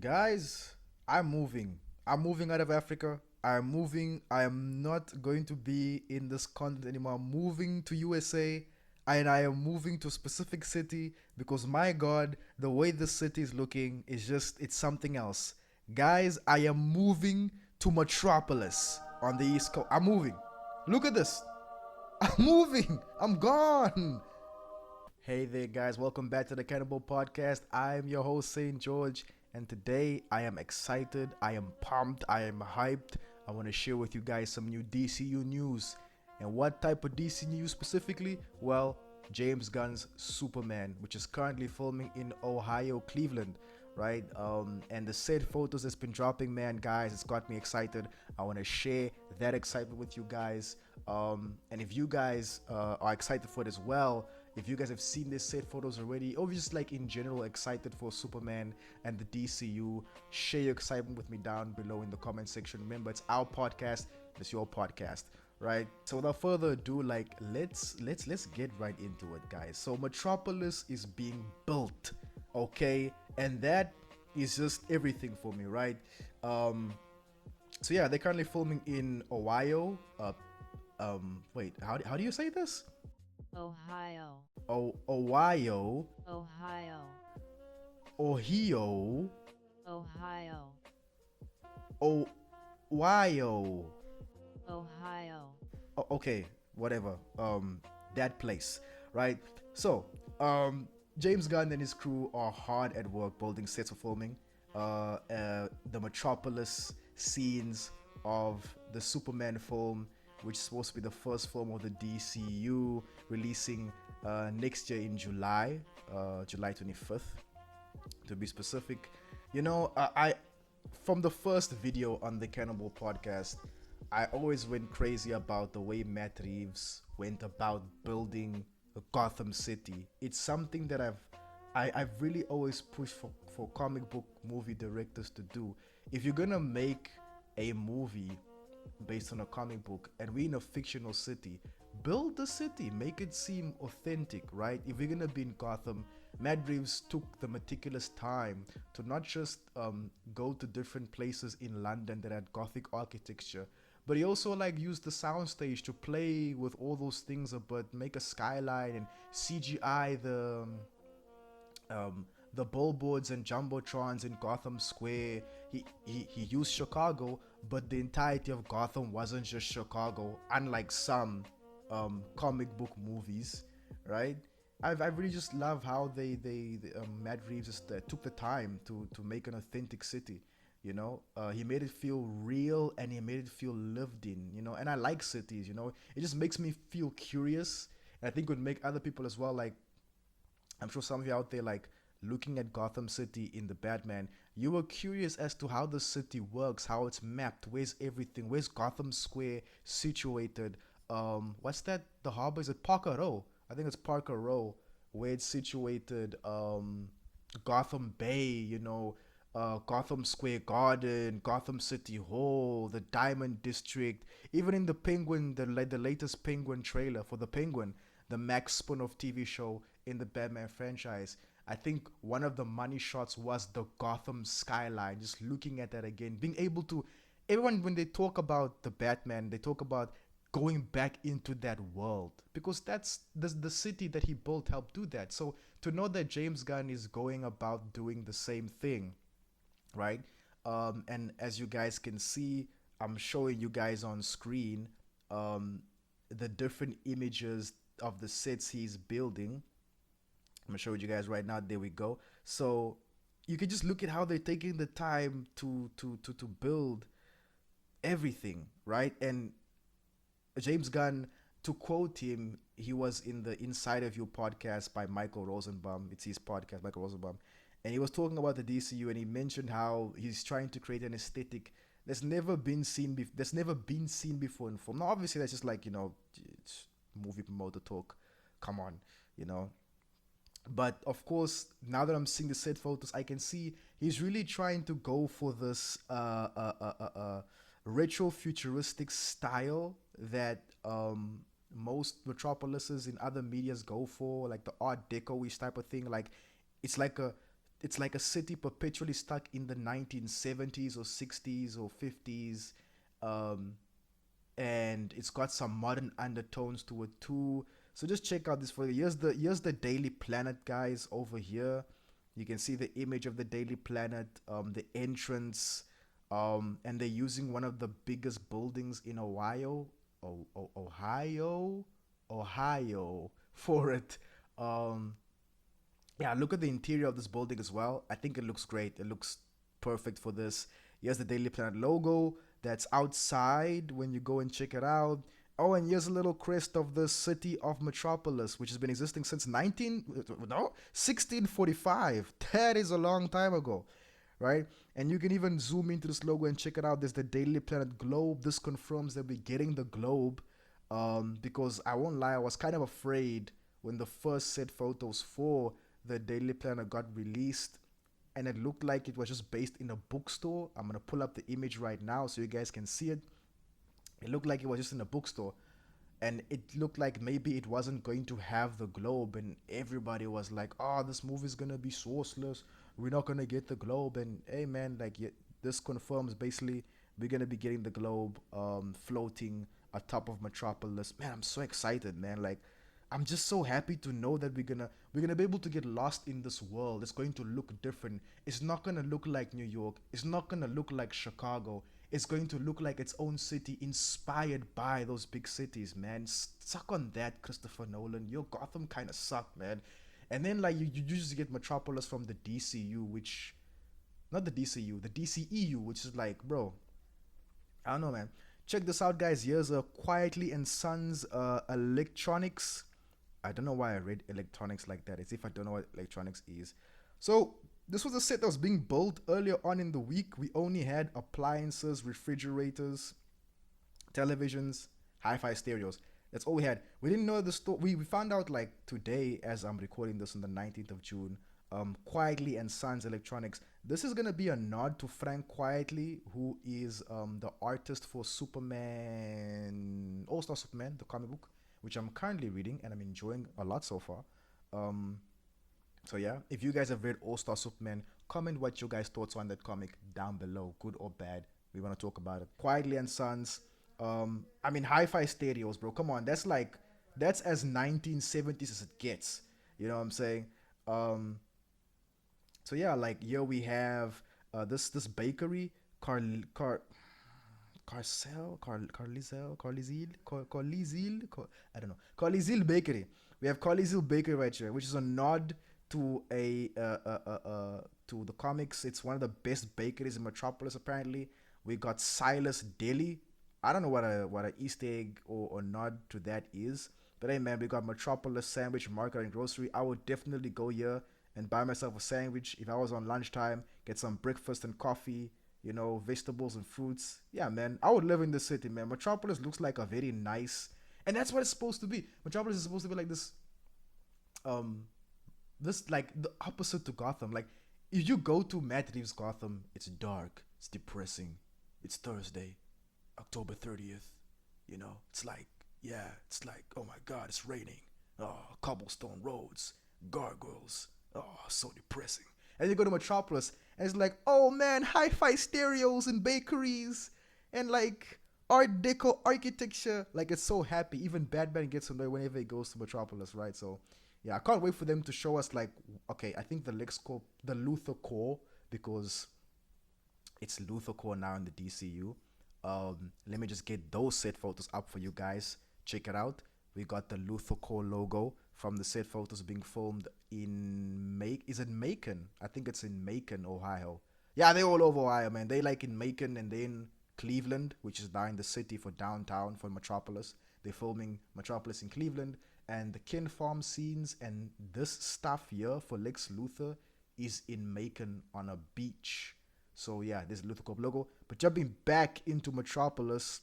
Guys, I'm moving. I'm moving out of Africa. I'm moving. I am not going to be in this continent anymore. I'm moving to USA and I am moving to a specific city because my God, the way this city is looking is just it's something else. Guys, I am moving to Metropolis on the East Coast. I'm moving. Look at this. I'm moving. I'm gone. Hey there, guys. Welcome back to the Cannonbull Podcast. I am your host, SaintJorge, and today I am excited. I am pumped. I am hyped. I want to share with you guys some new DCU news. And what type of DC news specifically? Well, James Gunn's Superman, which is currently filming in Ohio, Cleveland, right? And the said photos that's been dropping, man, guys, it's got me excited. I want to share that excitement with you guys. And if you guys are excited for it as well, if you guys have seen this set photos already, or just like in general excited for Superman and the DCU, share your excitement with me down below in the comment section. Remember, it's our podcast, it's your podcast, right? So without further ado, like let's get right into it, guys. So Metropolis is being built, okay, and that is just everything for me, right? So yeah, they're currently filming in Ohio. Wait, how do you say this? Ohio, Ohio, Ohio, Ohio, Ohio, Ohio. Ohio. Okay, whatever. That place, right? So, James Gunn and his crew are hard at work building sets for filming. The Metropolis scenes of the Superman film, which is supposed to be the first film of the DCU, releasing next year in July, July 25th, to be specific. I from the first video on the Cannonbull Podcast, I always went crazy about the way Matt Reeves went about building a Gotham City. It's something that I've really always pushed for comic book movie directors to do. If you're gonna make a movie based on a comic book and we're in a fictional city, build the city, make it seem authentic, right? If you're gonna be in Gotham, Matt Reeves took the meticulous time to not just go to different places in London that had Gothic architecture, but he also like used the soundstage to play with all those things, but make a skyline and CGI the billboards and jumbotrons in Gotham Square. He used Chicago, but the entirety of Gotham wasn't just Chicago, unlike some comic book movies, right? I really just love how Matt Reeves just took the time to make an authentic city. He made it feel real and he made it feel lived in. And I like cities. It just makes me feel curious, and I think it would make other people as well. Like, I'm sure some of you out there, like, looking at Gotham City in the Batman, you were curious as to how the city works, how it's mapped, where's everything, where's Gotham Square situated. What's that? The harbor, is it Parker Row? I think it's Parker Row, where it's situated. Gotham Bay, Gotham Square Garden, Gotham City Hall, the Diamond District, even in the Penguin, the latest Penguin trailer for the Penguin, the Max spin-off TV show in the Batman franchise. I think one of the money shots was the Gotham skyline. Just looking at that again, being able to, everyone when they talk about the Batman, they talk about going back into that world because that's the city that he built helped do that. So to know that James Gunn is going about doing the same thing, right? And as you guys can see, I'm showing you guys on screen the different images of the sets he's building. I'm gonna show you guys right now. There we go. So you can just look at how they're taking the time to build everything, right? And James Gunn, to quote him, he was in the Inside of You podcast by Michael Rosenbaum. It's his podcast, Michael Rosenbaum, and he was talking about the DCU, and he mentioned how he's trying to create an aesthetic that's never been seen. That's never been seen before in film. Now, obviously, that's just like it's movie promoter talk. Come on, you know. But of course, now that I'm seeing the set photos, I can see he's really trying to go for this retro futuristic style that most metropolises in other medias go for, like the Art Deco-ish type of thing. Like it's like a it's like a city perpetually stuck in the 1970s or 60s or 50s. Um, and it's got some modern undertones to it too. So just check out this for you. Here's the Daily Planet, guys, over here. You can see the image of the Daily Planet, the entrance, and they're using one of the biggest buildings in Ohio, for it. Um, yeah, look at the interior of this building as well. I think it looks great. It looks perfect for this. Here's the Daily Planet logo that's outside when you go and check it out. Oh, and here's a little crest of the city of Metropolis, which has been existing since 1645. That is a long time ago, right? And you can even zoom into this logo and check it out. There's the Daily Planet globe. This confirms that we're getting the globe, because I won't lie, I was kind of afraid when the first set photos for the Daily Planet got released, and it looked like it was just based in a bookstore. I'm gonna pull up the image right now so you guys can see it. It looked like it was just in a bookstore, and it looked like maybe it wasn't going to have the globe, and everybody was like, "Oh, this movie's gonna be sourceless. We're not gonna get the globe." And hey, man, like, yeah, this confirms basically we're gonna be getting the globe, floating atop of Metropolis. Man, I'm so excited, man. Like, I'm just so happy to know that we're gonna be able to get lost in this world. It's going to look different. It's not gonna look like New York. It's not gonna look like Chicago. It's going to look like its own city, inspired by those big cities, man. Suck on that, Christopher Nolan. Your Gotham kind of sucked, man. And then like you just get Metropolis from the DCU, which, not the DCU, the DCEU, which is like, bro, I don't know, man. Check this out, guys. Here's a Quietly and Sons electronics. I don't know why I read electronics like that. As if I don't know what electronics is. So this was a set that was being built earlier on in the week. We only had appliances, refrigerators, televisions, hi-fi stereos. That's all we had. We didn't know the store. We found out like today, as I'm recording this on the 19th of June. Quietly and Sons Electronics. This is gonna be a nod to Frank Quietly, who is the artist for Superman, All Star Superman, the comic book, which I'm currently reading and I'm enjoying a lot so far. Um, so yeah, if you guys have read All Star Superman, comment what your guys' thoughts on that comic down below, good or bad. We want to talk about it. Quietly and Sons. I mean, hi-fi stereos, bro. Come on, that's as 1970s as it gets. You know what I'm saying? Um, so yeah, like here we have this bakery, Car Car Carcel, Carlizil, I don't know, Carlizil Bakery. We have Carlizil Bakery right here, which is a nod to to the comics. It's one of the best bakeries in Metropolis. Apparently, we got Silas Deli. I don't know what a Easter egg or nod to that is, but hey, man, we got Metropolis Sandwich Market and Grocery. I would definitely go here and buy myself a sandwich if I was on lunchtime. Get some breakfast and coffee, vegetables and fruits. Yeah, man, I would live in the city, man. Metropolis looks like a very nice, and that's what it's supposed to be. Metropolis is supposed to be like um, this like the opposite to Gotham. Like, if you go to Matt Reeves' Gotham, it's dark, it's depressing, it's Thursday, October 30th. It's like, yeah, it's like, oh my God, it's raining. Oh, cobblestone roads, gargoyles. Oh, so depressing. And you go to Metropolis, and it's like, oh man, hi-fi stereos and bakeries, and like Art Deco architecture. Like, it's so happy. Even Batman gets annoyed whenever he goes to Metropolis, right? So, yeah, I can't wait for them to show us like, okay, I think the Luthor Core, because it's Luthor Core now in the DCU. Let me just get those set photos up for you guys. Check it out. We got the Luthor Core logo from the set photos being filmed in Is it Macon? I think it's in Macon, Ohio. Yeah, they're all over Ohio, man. They like in Macon and then Cleveland, which is now in the city for downtown for Metropolis. They're filming Metropolis in Cleveland, and the Ken Farm scenes and this stuff here for Lex Luthor is in Macon on a beach. So yeah, this Luthor Corp logo. But jumping back into Metropolis,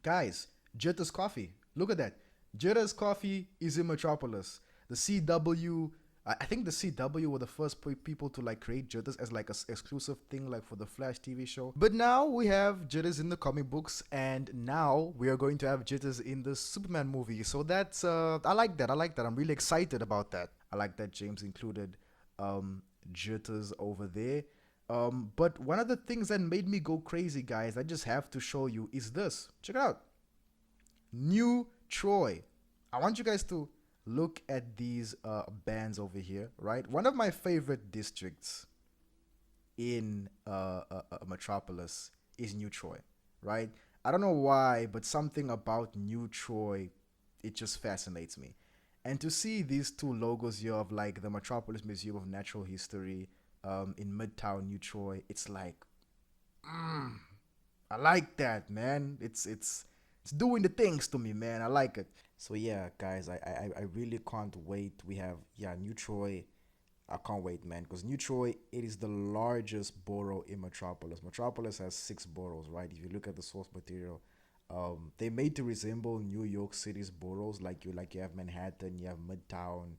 guys, Jitters Coffee. Look at that. Jitters Coffee is in Metropolis. The CW, I think the CW were the first people to like create Jitters as like a exclusive thing, like for the Flash TV show. But now we have Jitters in the comic books, and now we are going to have Jitters in the Superman movie. So that's I like that. I'm really excited about that. I like that James included jitters over there. But one of the things that made me go crazy, guys, I just have to show you is this. Check it out. New Troy. I want you guys to look at these bands over here, right? One of my favorite districts in Metropolis is New Troy, right? I don't know why, but something about New Troy, it just fascinates me. And to see these two logos here of like the Metropolis Museum of Natural History in Midtown New Troy, it's like, I like that, man. It's doing the things to me, man. I like it. So yeah, guys, I really can't wait. We have New Troy. I can't wait, man, because New Troy, it is the largest borough in Metropolis. Metropolis has six boroughs, right? If you look at the source material, they made to resemble New York City's boroughs, like you have Manhattan, you have Midtown,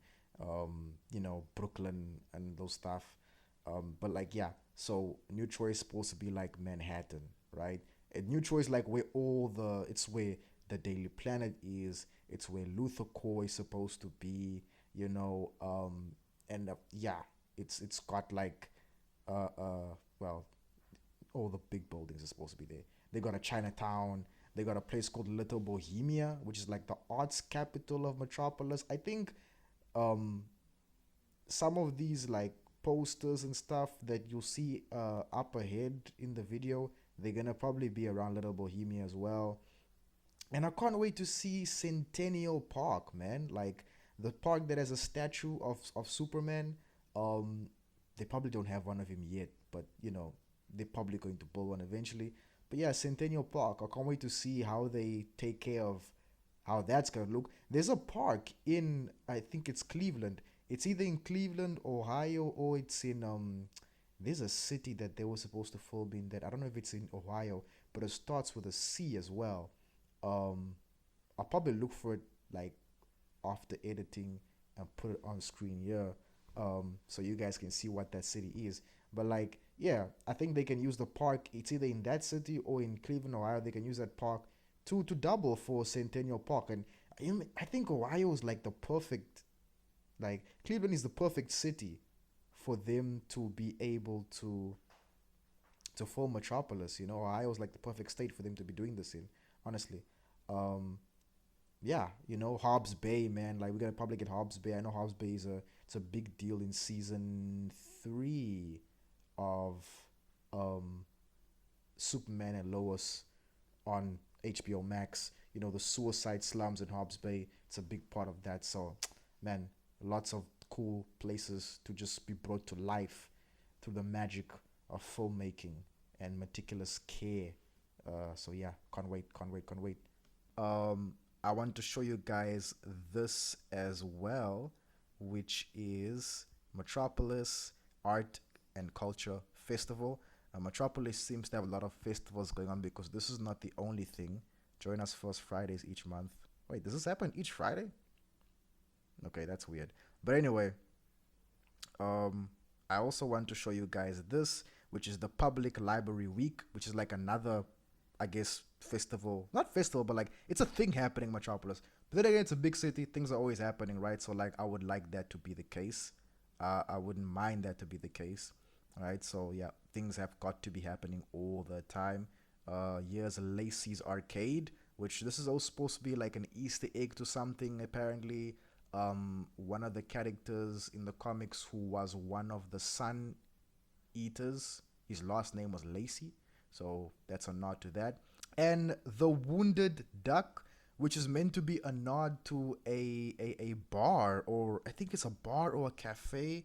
Brooklyn and those stuff. But like so New Troy is supposed to be like Manhattan, right? And New Troy is like where it's where the Daily Planet is. It's where Luther Core is supposed to be, and it's got like uh uh well all the big buildings are supposed to be there. They got a Chinatown. They got a place called Little Bohemia, which is like the arts capital of Metropolis. I think um some of these like posters and stuff that you see up ahead in the video, they're gonna probably be around Little Bohemia as well. And I can't wait to see Centennial Park, man. Like the park that has a statue of Superman. Um, they probably don't have one of him yet, but they're probably going to build one eventually. But yeah, Centennial Park. I can't wait to see how they take care of how that's gonna look. There's a park in I think it's Cleveland. It's either in Cleveland, Ohio, or it's in there's a city that they were supposed to film in that I don't know if it's in Ohio, but it starts with a C as well. Um, I'll probably look for it like after editing and put it on screen here, so you guys can see what that city is. But like, yeah, I think they can use the park. It's either in that city or in Cleveland, Ohio. They can use that park to double for Centennial Park, and I think Ohio is like the perfect, like Cleveland is the perfect city for them to be able to form Metropolis. Ohio is like the perfect state for them to be doing this in. Honestly, um, yeah, Hobbs Bay, man. Like we're gonna probably get Hobbs Bay. I know Hobbs Bay is a big deal in season 3 of um Superman and Lois on HBO Max. The suicide slums in Hobbs Bay. It's a big part of that. So, man, lots of cool places to just be brought to life through the magic of filmmaking and meticulous care. So yeah, can't wait, can't wait, can't wait. I want to show you guys this as well, which is Metropolis Art and Culture Festival. Metropolis seems to have a lot of festivals going on because this is not the only thing. Join us first Fridays each month. Wait, does this happen each Friday? Okay, that's weird. But anyway, I also want to show you guys this, which is the Public Library Week, which is like another, I guess, festival. Not festival, but like it's a thing happening in Metropolis. But then again, it's a big city. Things are always happening, right? So like, I would like that to be the case. I wouldn't mind that to be the case, right? So yeah, things have got to be happening all the time. Here's Lacey's Arcade, which this is also supposed to be like an Easter egg to something apparently. One of the characters in the comics who was one of the Sun Eaters, his last name was Lacey, so that's a nod to that. And the Wounded Duck, which is meant to be a nod to a bar, or I think it's a bar or a cafe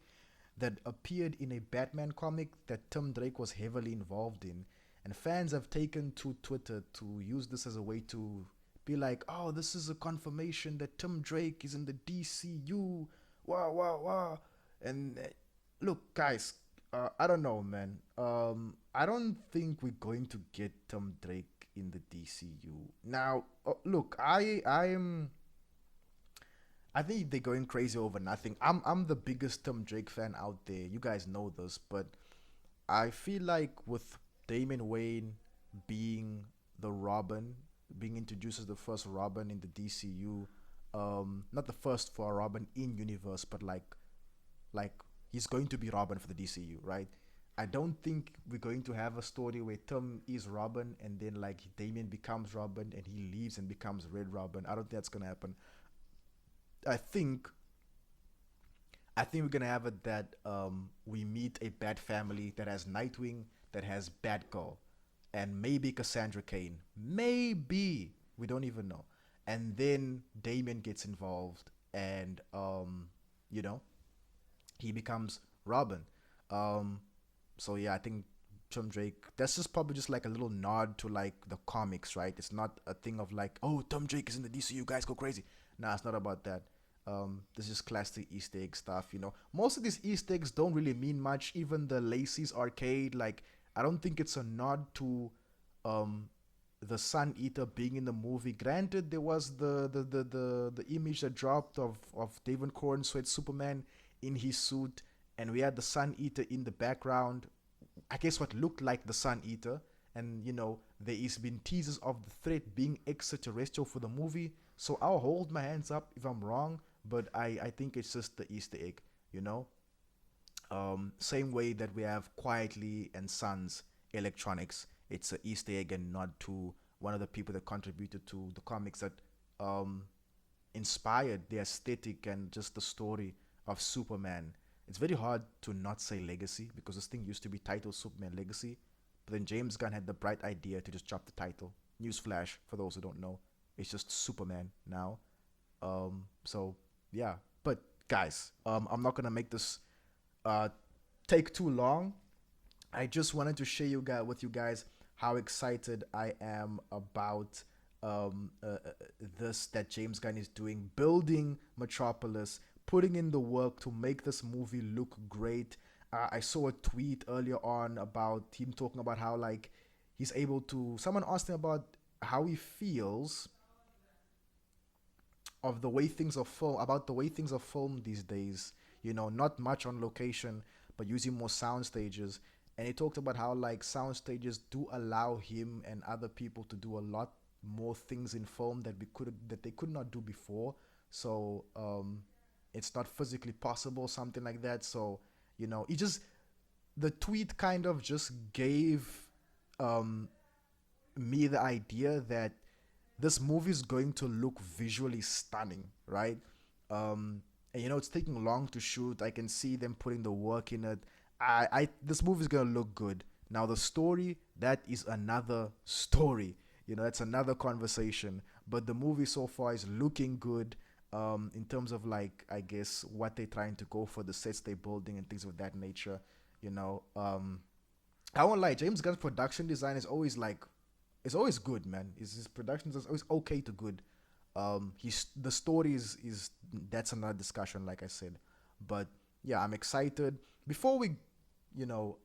that appeared in a Batman comic that Tim Drake was heavily involved in. And fans have taken to Twitter to use this as a way to be like, oh, this is a confirmation that Tim Drake is in the DCU. Wow, wow, wow. And look, guys, I don't know, man. I don't think we're going to get Tim Drake in the DCU. Now, look, I think they're going crazy over nothing. I'm the biggest Tim Drake fan out there. You guys know this, but I feel like with Damian Wayne being the Robin, being introduced as the first Robin in the DCU, not the first for a Robin in universe, but like he's going to be Robin for the DCU, right? I don't think we're going to have a story where Tim is Robin and then like Damian becomes Robin and he leaves and becomes Red Robin. I don't think that's gonna happen. I think we're gonna have it that we meet a Bat family that has Nightwing, that has Batgirl, and maybe Cassandra Cain. Maybe we don't even know. And then Damien gets involved, and you know, he becomes Robin. Um, so yeah, I think Tim Drake. That's just probably just like a little nod to like the comics, right? It's not a thing of like, oh, Tim Drake is in the DCU, guys go crazy. Nah, it's not about that. This is classic Easter egg stuff, you know. Most of these Easter eggs don't really mean much. Even the Lacey's arcade, like, I don't think it's a nod to um the Sun Eater being in the movie. Granted, there was the image that dropped of David Cornsweat Superman in his suit, and we had the Sun Eater in the background. I guess what looked like the Sun Eater, and you know there is been teasers of the threat being extraterrestrial for the movie. So I'll hold my hands up if I'm wrong, but I think it's just the Easter egg, you know. Same way that we have Quietly and Sons Electronics. It's an Easter egg and nod to one of the people that contributed to the comics that um, inspired the aesthetic and just the story of Superman. It's very hard to not say legacy because this thing used to be titled Superman Legacy, but then James Gunn had the bright idea to just drop the title. Newsflash for those who don't know, it's just Superman now. So yeah, but guys, I'm not gonna make this uh, take too long. I just wanted to share with you guys how excited I am about this that James Gunn is doing, building Metropolis, putting in the work to make this movie look great. I saw a tweet earlier on about him talking about how like he's able to. Someone asked him about how he feels of the way things are filmed, about the way things are filmed these days. You know, not much on location, but using more sound stages. And he talked about how like sound stages do allow him and other people to do a lot more things in film that they could not do before. So it's not physically possible, something like that. So you know, the tweet kind of just gave um, me the idea that this movie is going to look visually stunning, right? And you know, it's taking long to shoot. I can see them putting the work in it. This movie is gonna look good. Now the story, that is another story. You know, that's another conversation. But the movie so far is looking good. In terms of like, I guess what they're trying to go for, the sets they're building and things of that nature. You know, I won't lie. James Gunn's production design is always like, it's always good, man. His production is always okay to good. He's the story is that's another discussion, like I said. But yeah, I'm excited. Before we, you know,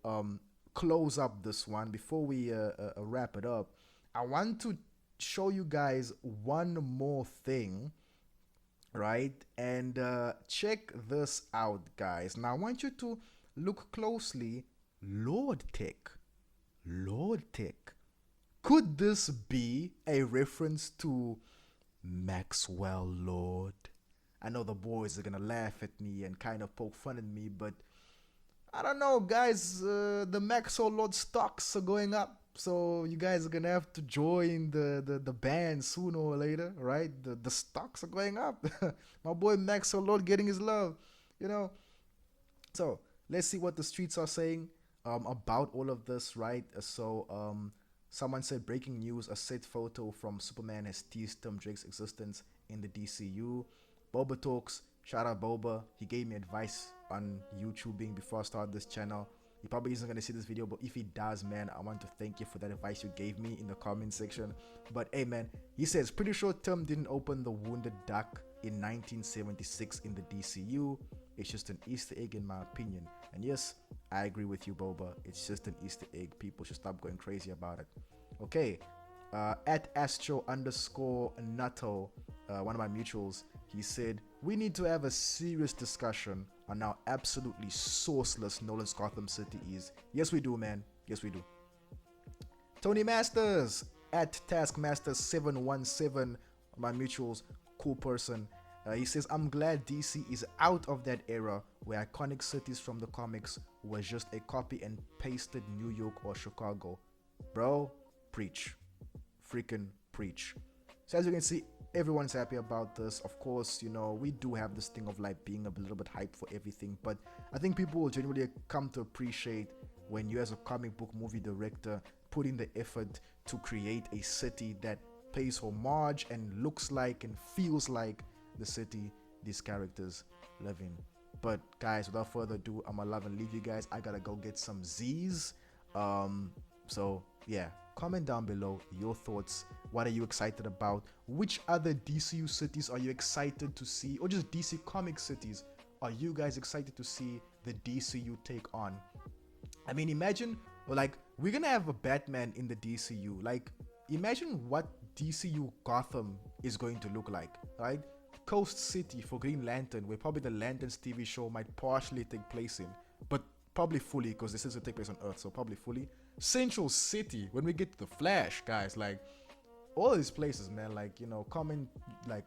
close up this one, before we wrap it up, I want to show you guys one more thing, right? And check this out, guys. Now I want you to look closely. Lord Tech. Could this be a reference to Maxwell Lord? I know the boys are gonna laugh at me and kind of poke fun at me, but I don't know, guys. The Maxwell Lord stocks are going up, so you guys are gonna have to join the band sooner or later, right? The stocks are going up. My boy Maxwell Lord getting his love, you know. So let's see what the streets are saying about all of this, right? Someone said, breaking news, a set photo from Superman has teased Tim Drake's existence in the DCU. Boba Talks, shout out Boba. He gave me advice on YouTubing before I started this channel. He probably isn't going to see this video, but if he does, man, I want to thank you for that advice you gave me in the comment section. But hey, man, he says, pretty sure Tim didn't open the Wounded Duck in 1976 in the DCU. It's just an Easter egg in my opinion. And yes, I agree with you, Boba. It's just an Easter egg. People should stop going crazy about it. Okay. At Astro underscore Nato, one of my mutuals, he said, we need to have a serious discussion on how absolutely sourceless Nolan's Gotham City is. Yes, we do, man. Yes, we do. Tony Masters at Taskmaster 717, my mutuals, cool person. He says, I'm glad DC is out of that era where iconic cities from the comics was just a copy and pasted New York or Chicago. Bro, preach. Freaking preach. So as you can see, everyone's happy about this. Of course, we do have this thing of like being a little bit hyped for everything, but I think people will genuinely come to appreciate when you as a comic book movie director put in the effort to create a city that pays homage and looks like and feels like the city these characters live in. But guys, without further ado, I'm gonna love and leave you guys. I gotta go get some Z's. So yeah, comment down below your thoughts. What are you excited about? Which other DCU cities are you excited to see, or just DC comic cities are you guys excited to see the DCU take on? I mean, imagine, like, we're gonna have a Batman in the DCU. Like, imagine what DCU Gotham is going to look like, right? Coast City for Green Lantern, where probably the Lanterns TV show might partially take place in, but probably fully, because this is to take place on Earth, so probably fully. Central City, when we get to the Flash, guys, like, all these places, man, like, comment, like,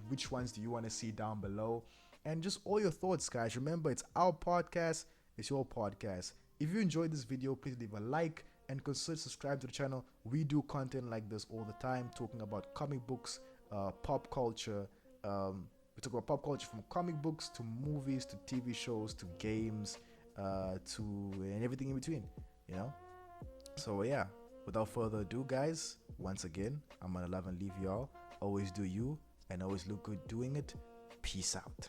which ones do you want to see down below, and just all your thoughts, guys. Remember, it's our podcast, it's your podcast. If you enjoyed this video, please leave a like and consider subscribe to the channel. We do content like this all the time, talking about comic books, pop culture. We talk about pop culture from comic books to movies to TV shows to games to and everything in between, So yeah, without further ado, guys, once again, I'm gonna love and leave y'all. Always do you and always look good doing it. Peace out.